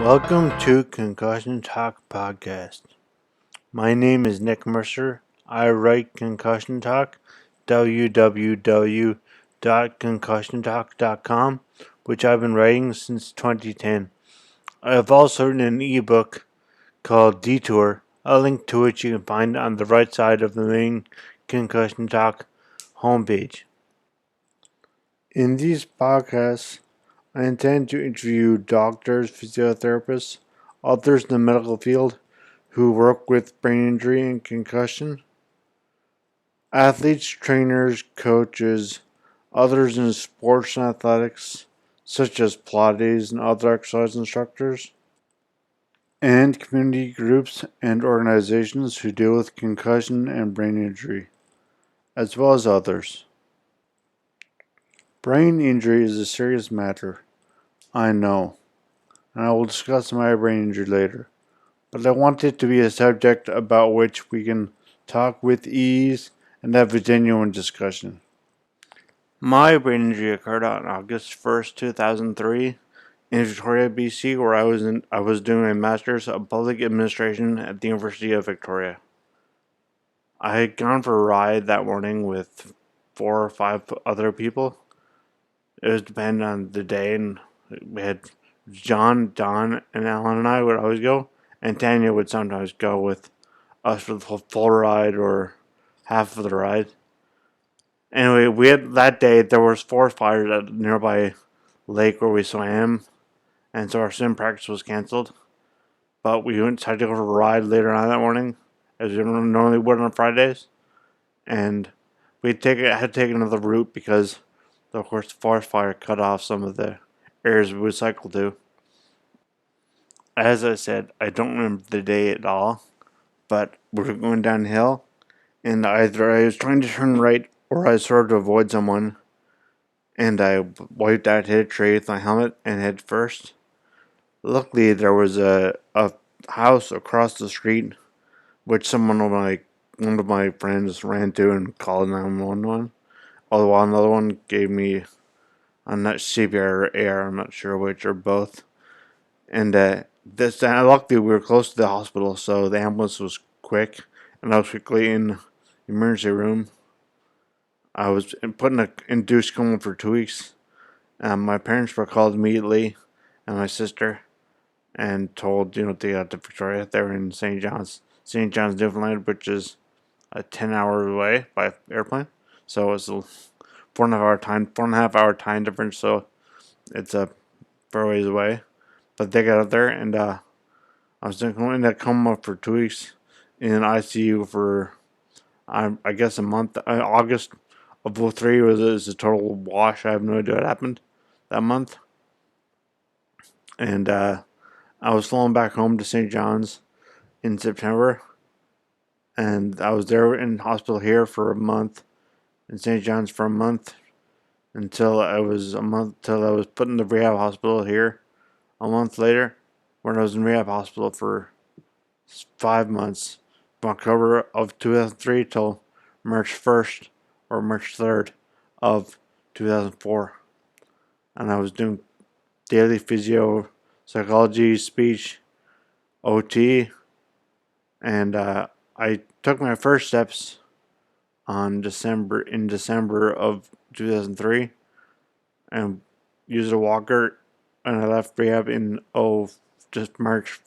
Welcome to Concussion Talk Podcast. My name is Nick Mercer. I write Concussion Talk, www.concussiontalk.com, which I've been writing since 2010. I have also written an ebook called Detour, a link to which you can find on the right side of the main Concussion Talk homepage. In these podcasts, I intend to interview doctors, physiotherapists, others in the medical field who work with brain injury and concussion, athletes, trainers, coaches, others in sports and athletics, such as Pilates and other exercise instructors, and community groups and organizations who deal with concussion and brain injury, as well as others. Brain injury is a serious matter, I know, and I will discuss my brain injury later. But I want it to be a subject about which we can talk with ease and have a genuine discussion. My brain injury occurred on August 1st, 2003 in Victoria, BC, where I was doing a Master's of Public Administration at the University of Victoria. I had gone for a ride that morning with 4 or 5 other people. It was depending on the day, and we had John, Don, and Alan and I would always go, and Tanya would sometimes go with us for the full ride or half of the ride. Anyway, we had that day there was forest fires at a nearby lake where we swam, and so our swim practice was canceled. But we decided to go for a ride later on that morning, as we normally would on Fridays, and we had to take another route because, of course, the forest fire cut off some of the areas we would cycle to. As I said, I don't remember the day at all, but we were going downhill, and either I was trying to turn right or I started to avoid someone, and I wiped out, hit a tree with my helmet, and head first. Luckily, there was a house across the street, which one of my friends ran to and called 911. Although another one gave me, I'm not CPR or AR, I'm not sure which, or both. And luckily we were close to the hospital, so the ambulance was quick, and I was quickly in the emergency room. I was put in an induced coma for 2 weeks. My parents were called immediately, and my sister, and told to get to Victoria. They were in St. John's, Newfoundland, which is a 10-hour away by airplane. So it's a 4.5 hour time difference. So it's a far ways away. But they got up there, and I was in a coma for 2 weeks in ICU for I guess a month. August of 2003 was a total wash. I have no idea what happened that month. And I was flown back home to St. John's in September. And I was there in hospital here for a month, in St. John's for a month, until I was put in the rehab hospital here a month later, when I was in rehab hospital for 5 months, from October of 2003 till March 1st or March 3rd of 2004. And I was doing daily physio, psychology, speech, OT, and I took my first steps in December of 2003, and used a walker, and I left rehab in just March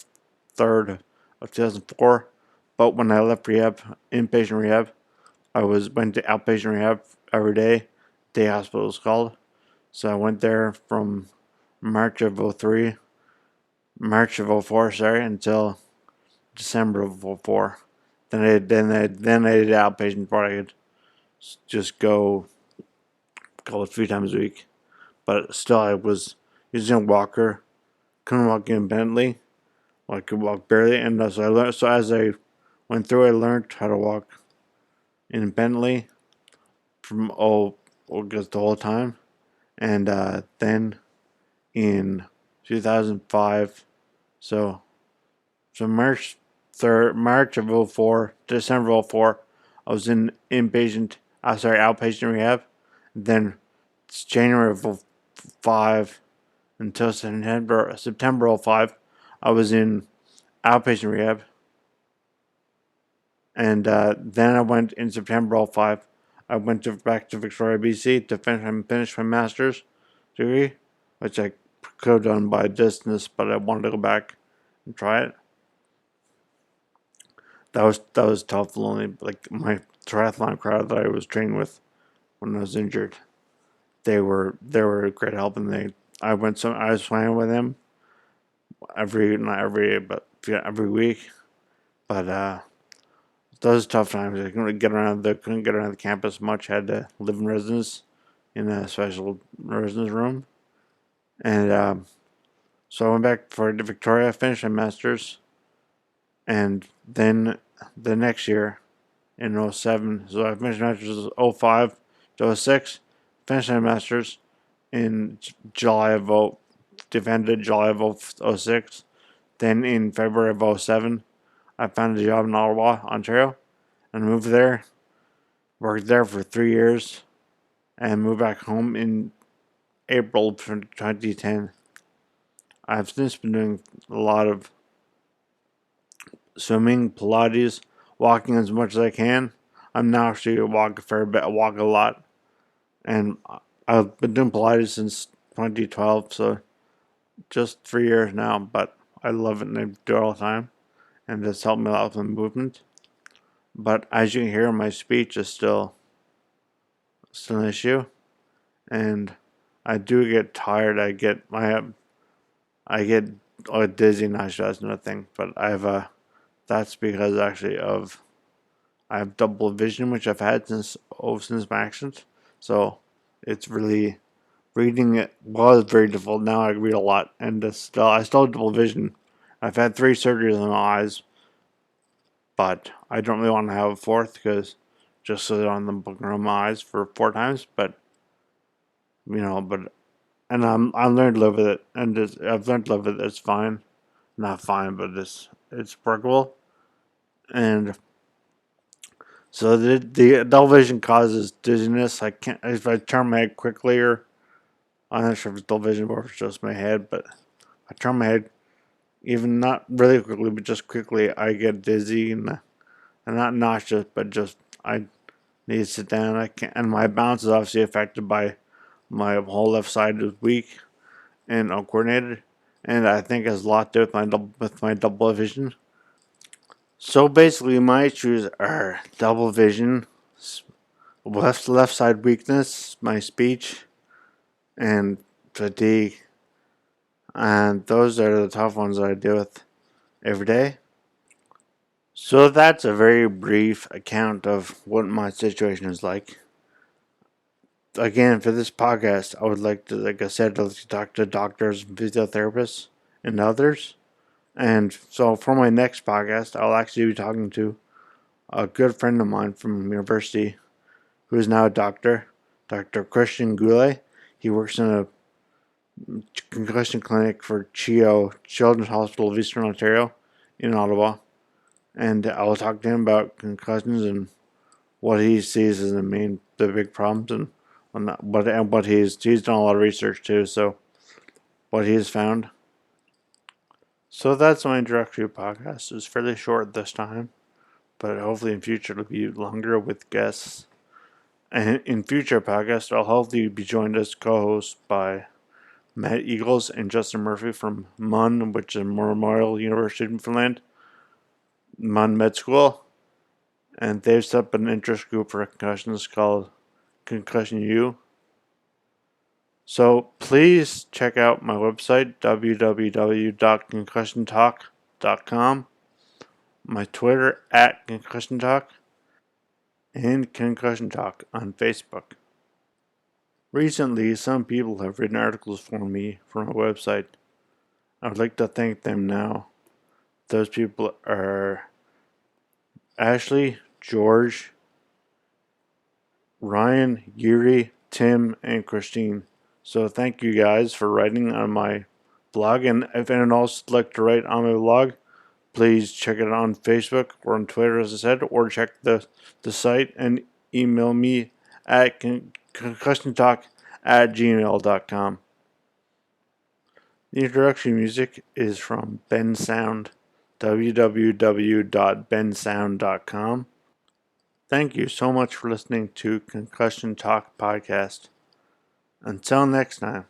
3rd of 2004. But when I left rehab, inpatient rehab, I went to outpatient rehab every day. Day hospital is called. So I went there from March of 04, until December of 04. Then I did outpatient before I could just go a few times a week. But still, I was using a walker. Couldn't walk independently. Well, I could walk barely, and so I learned. So as I went through, I learned how to walk independently from the whole time. And then in 2005, so March of 04, December of 04, I was in outpatient rehab. Then it's January of 05 until September of 05, I was in outpatient rehab, and then I went in September '05. I went back to Victoria, BC to finish my master's degree, which I could have done by distance, but I wanted to go back and try it. That was tough, lonely. Like my triathlon crowd that I was training with when I was injured, they were a great help, and I swam with them not every but every week, but those tough times. I couldn't get around the campus much. Had to live in residence in a special residence room, and so I went back for Victoria, finished my masters, and then the next year in '07. So I finished my masters in '05 to '06. Finished my masters in July of defended July of '06. Then in February of '07, I found a job in Ottawa, Ontario, and moved there. Worked there for 3 years, and moved back home in April 2010. I've since been doing a lot of swimming, Pilates, walking as much as I can. I'm now actually a walk a fair bit. I walk a lot, and I've been doing Pilates since 2012, so just 3 years now. But I love it, and I do it all the time, and it's helped me a lot with the movement. But as you can hear, my speech is still an issue, and I do get tired. I get dizzy, not sure that's another thing, but that's because actually of I have double vision, which I've had since my accident. So it's really reading it was very difficult. Now I read a lot, and I still have double vision. I've had 3 surgeries on my eyes, but I don't really want to have a fourth because just so on the booking around my eyes for 4 times. But and I learned to live with it, and I've learned to live with it. It's fine, not fine, but it's workable. And so the double vision causes dizziness. I can't if I turn my head quickly, or I'm not sure if it's double vision or if it's just my head, but I turn my head even not really quickly, but just quickly, I get dizzy and not nauseous, but just I need to sit down. I can't, and my balance is obviously affected by my whole left side is weak and uncoordinated, and I think it has a lot to do with my double vision. So basically, my issues are double vision, left side weakness, my speech, and fatigue, and those are the tough ones that I deal with every day. So that's a very brief account of what my situation is like. Again, for this podcast, I would like to, like I said, to talk to doctors, physiotherapists, and others. And so for my next podcast, I'll actually be talking to a good friend of mine from university who is now a doctor, Dr. Christian Goulet. He works in a concussion clinic for CHEO, Children's Hospital of Eastern Ontario in Ottawa. And I will talk to him about concussions and what he sees as the big problems, and what he's done a lot of research too. So what he has found. So that's my introductory podcast. It's fairly short this time, but hopefully in future it'll be longer with guests. And in future podcasts, I'll hopefully be joined as co-host by Matt Eagles and Justin Murphy from MUN, which is Memorial University of Newfoundland, MUN Med School, and they've set up an interest group for concussions called Concussion U. So please check out my website, www.concussiontalk.com, my Twitter @concussiontalk, and Concussion Talk on Facebook. Recently, some people have written articles for me from my website. I would like to thank them now. Those people are Ashley, George, Ryan, Yuri, Tim, and Christine. So thank you guys for writing on my blog. And if anyone else would like to write on my blog, please check it out on Facebook or on Twitter, as I said, or check the site and email me at concussiontalk@gmail.com. The introduction music is from Ben Sound, www.bensound.com. Thank you so much for listening to Concussion Talk Podcast. Until next time.